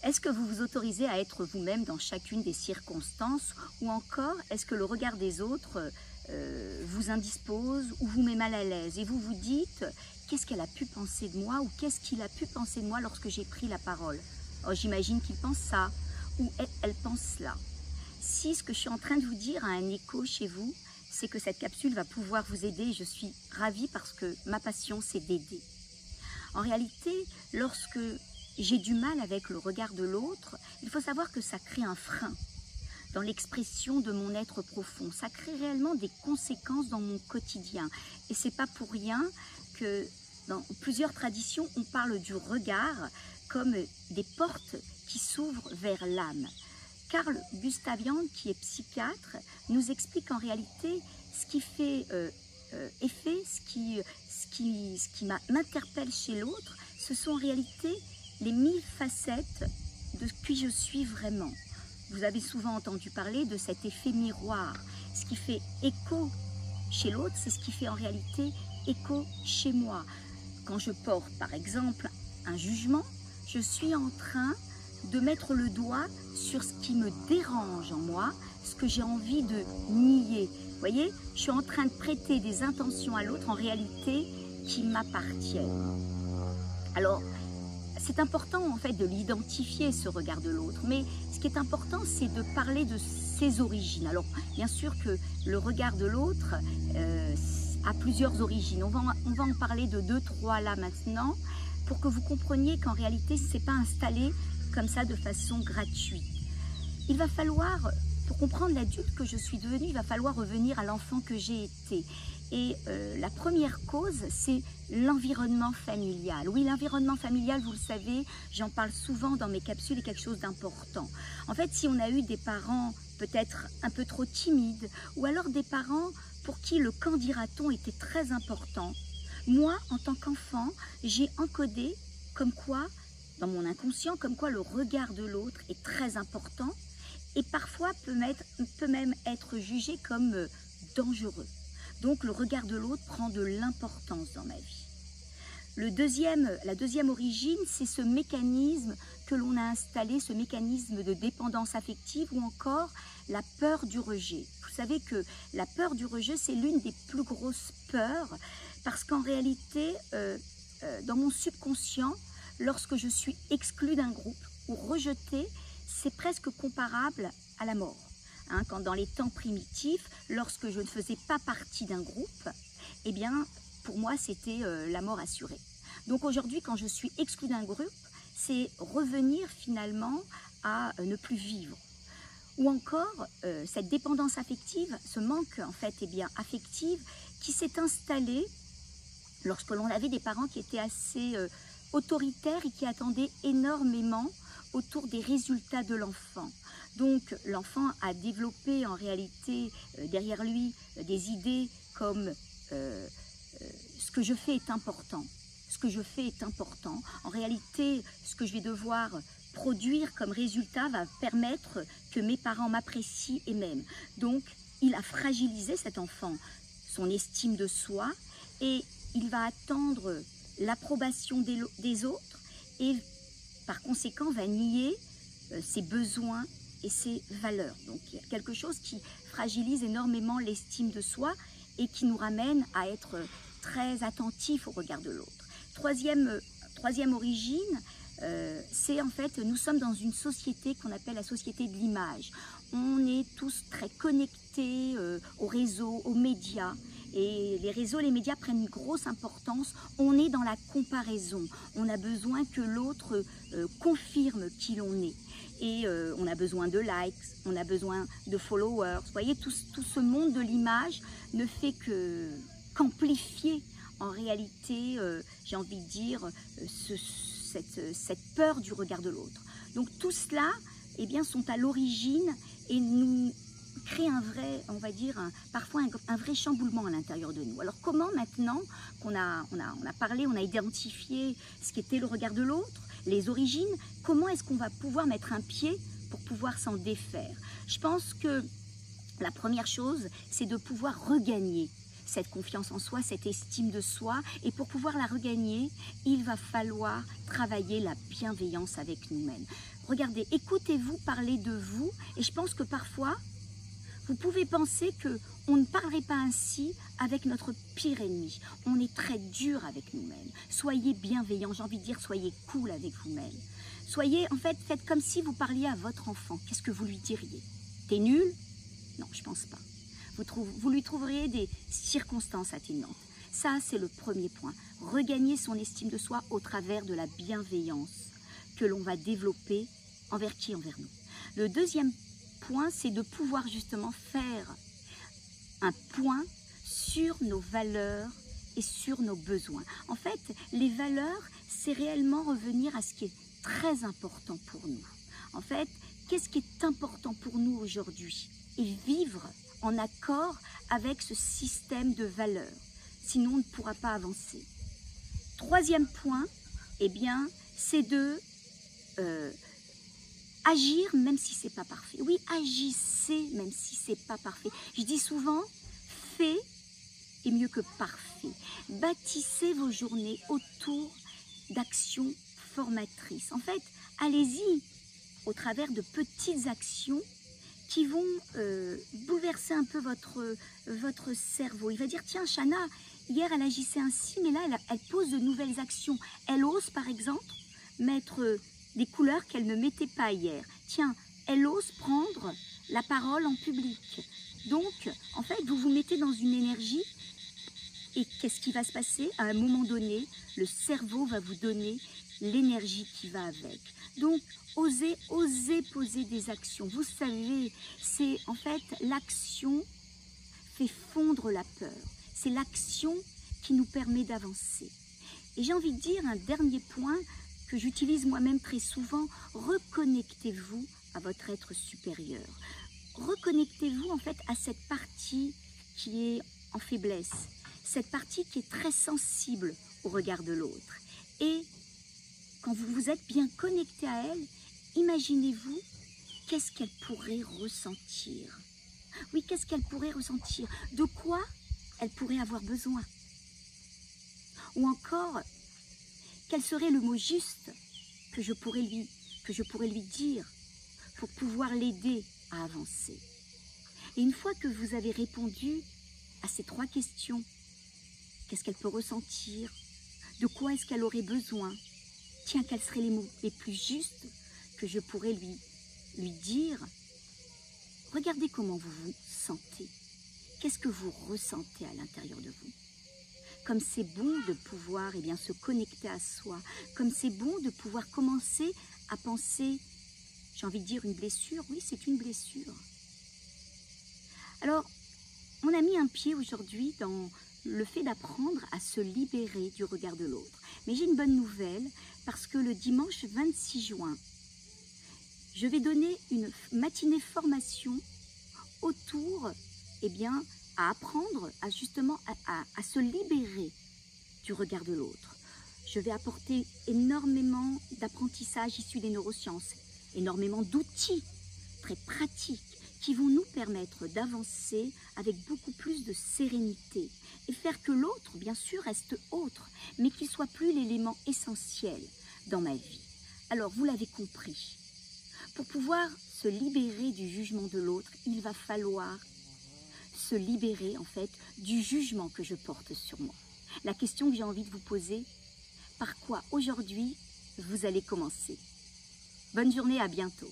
Est-ce que vous vous autorisez à être vous-même dans chacune des circonstances, ou encore est-ce que le regard des autres vous indispose ou vous met mal à l'aise et vous vous dites qu'est-ce qu'elle a pu penser de moi ou qu'est-ce qu'il a pu penser de moi lorsque j'ai pris la parole? Oh, j'imagine qu'il pense ça ou elle pense cela. Si ce que je suis en train de vous dire a un écho chez vous, c'est que cette capsule va pouvoir vous aider. Je suis ravie parce que ma passion, c'est d'aider. En réalité, lorsque j'ai du mal avec le regard de l'autre, il faut savoir que ça crée un frein dans l'expression de mon être profond. Ça crée réellement des conséquences dans mon quotidien. Et c'est pas pour rien que dans plusieurs traditions, on parle du regard comme des portes qui s'ouvrent vers l'âme. Carl Gustav Jung, qui est psychiatre, nous explique en réalité ce qui fait effet, ce qui m'interpelle chez l'autre, ce sont en réalité les 1000 facettes de qui je suis vraiment. Vous avez souvent entendu parler de cet effet miroir. Ce qui fait écho chez l'autre, c'est ce qui fait en réalité écho chez moi. Quand je porte par exemple un jugement, je suis en train de mettre le doigt sur ce qui me dérange en moi, ce que j'ai envie de nier. Vous voyez, je suis en train de prêter des intentions à l'autre en réalité qui m'appartiennent. Alors, c'est important en fait de l'identifier, ce regard de l'autre, mais ce qui est important, c'est de parler de ses origines. Alors, bien sûr que le regard de l'autre a plusieurs origines. On va en parler de 2-3 là maintenant, pour que vous compreniez qu'en réalité, ce n'est pas installé comme ça de façon gratuite. Il va falloir, pour comprendre l'adulte que je suis devenue, il va falloir revenir à l'enfant que j'ai été. Et la première cause, c'est l'environnement familial. Oui, l'environnement familial, vous le savez, j'en parle souvent dans mes capsules, est quelque chose d'important. En fait, si on a eu des parents peut-être un peu trop timides, ou alors des parents pour qui le qu'en dira-t-on était très important, moi, en tant qu'enfant, j'ai encodé comme quoi, dans mon inconscient, comme quoi le regard de l'autre est très important et parfois peut même être jugé comme dangereux. Donc le regard de l'autre prend de l'importance dans ma vie. La deuxième origine, c'est ce mécanisme que l'on a installé, ce mécanisme de dépendance affective ou encore la peur du rejet. Vous savez que la peur du rejet, c'est l'une des plus grosses peurs parce qu'en réalité, dans mon subconscient, lorsque je suis exclue d'un groupe ou rejetée, c'est presque comparable à la mort. Hein, quand dans les temps primitifs, lorsque je ne faisais pas partie d'un groupe, eh bien, pour moi, c'était la mort assurée. Donc aujourd'hui, quand je suis exclue d'un groupe, c'est revenir finalement à ne plus vivre. Ou encore, cette dépendance affective, ce manque en fait affective qui s'est installé lorsque l'on avait des parents qui étaient assez autoritaires et qui attendaient énormément autour des résultats de l'enfant. Donc l'enfant a développé en réalité derrière lui des idées comme ce que je fais est important. Ce que je fais est important. En réalité, ce que je vais devoir produire comme résultat va permettre que mes parents m'apprécient et m'aiment. Donc il a fragilisé cet enfant, son estime de soi, et il va attendre l'approbation des autres et par conséquent va nier ses besoins et ses valeurs. Donc il y a quelque chose qui fragilise énormément l'estime de soi et qui nous ramène à être très attentif au regard de l'autre. Troisième origine, c'est en fait, nous sommes dans une société qu'on appelle la société de l'image. On est tous très connectés aux réseaux, aux médias. Et les réseaux, les médias prennent une grosse importance. On est dans la comparaison. On a besoin que l'autre confirme qui l'on est. Et on a besoin de likes, on a besoin de followers. Vous voyez, tout ce monde de l'image ne fait qu'amplifier en réalité, j'ai envie de dire, cette peur du regard de l'autre. Donc tout cela, eh bien, sont à l'origine et nous crée un vrai, on va dire, parfois un vrai chamboulement à l'intérieur de nous. Alors comment maintenant qu'on a parlé, on a identifié ce qu'était le regard de l'autre, les origines, comment est-ce qu'on va pouvoir mettre un pied pour pouvoir s'en défaire? Je pense que la première chose, c'est de pouvoir regagner cette confiance en soi, cette estime de soi. Et pour pouvoir la regagner, il va falloir travailler la bienveillance avec nous-mêmes. Regardez, écoutez-vous parler de vous. Et je pense que parfois, vous pouvez penser qu'on ne parlerait pas ainsi avec notre pire ennemi. On est très dur avec nous-mêmes. Soyez bienveillants, j'ai envie de dire, soyez cool avec vous-même. Soyez, en fait, faites comme si vous parliez à votre enfant. Qu'est-ce que vous lui diriez? T'es nul? Non, je pense pas. Vous lui trouveriez des circonstances atténuantes. Ça, c'est le premier point. Regagner son estime de soi au travers de la bienveillance que l'on va développer envers qui? Envers nous. Le deuxième point, c'est de pouvoir justement faire un point sur nos valeurs et sur nos besoins. En fait, les valeurs, c'est réellement revenir à ce qui est très important pour nous. En fait, qu'est-ce qui est important pour nous aujourd'hui? Et vivre en accord avec ce système de valeurs. Sinon, on ne pourra pas avancer. Troisième point, eh bien, c'est de agir même si c'est pas parfait. Oui, agissez même si c'est pas parfait. Je dis souvent, fait est mieux que parfait. Bâtissez vos journées autour d'actions formatrices. En fait, allez-y au travers de petites actions qui vont bouleverser un peu votre cerveau. Il va dire, tiens, Chana, hier elle agissait ainsi, mais là elle pose de nouvelles actions. Elle ose par exemple mettre des couleurs qu'elle ne mettait pas hier. Tiens, elle ose prendre la parole en public. Donc, en fait, vous vous mettez dans une énergie et qu'est-ce qui va se passer? À un moment donné, le cerveau va vous donner l'énergie qui va avec. Donc, osez poser des actions. Vous savez, c'est en fait l'action fait fondre la peur. C'est l'action qui nous permet d'avancer. Et j'ai envie de dire un dernier point que j'utilise moi-même très souvent, reconnectez-vous à votre être supérieur. Reconnectez-vous en fait à cette partie qui est en faiblesse, cette partie qui est très sensible au regard de l'autre. Et quand vous vous êtes bien connecté à elle, imaginez-vous qu'est-ce qu'elle pourrait ressentir. Oui, qu'est-ce qu'elle pourrait ressentir? De quoi elle pourrait avoir besoin? Ou encore, quel serait le mot juste que je pourrais lui dire pour pouvoir l'aider à avancer? Et une fois que vous avez répondu à ces trois questions, qu'est-ce qu'elle peut ressentir? De quoi est-ce qu'elle aurait besoin? Tiens, quels seraient les mots les plus justes que je pourrais lui dire? Regardez comment vous vous sentez. Qu'est-ce que vous ressentez à l'intérieur de vous? Comme c'est bon de pouvoir se connecter à soi, comme c'est bon de pouvoir commencer à penser, j'ai envie de dire une blessure, oui c'est une blessure. Alors, on a mis un pied aujourd'hui dans le fait d'apprendre à se libérer du regard de l'autre. Mais j'ai une bonne nouvelle, parce que le dimanche 26 juin, je vais donner une matinée formation autour, à apprendre justement à se libérer du regard de l'autre. Je vais apporter énormément d'apprentissage issus des neurosciences, énormément d'outils très pratiques qui vont nous permettre d'avancer avec beaucoup plus de sérénité et faire que l'autre, bien sûr, reste autre, mais qu'il ne soit plus l'élément essentiel dans ma vie. Alors, vous l'avez compris, pour pouvoir se libérer du jugement de l'autre, il va falloir se libérer en fait du jugement que je porte sur moi. La question que j'ai envie de vous poser, par quoi aujourd'hui vous allez commencer? Bonne journée, à bientôt.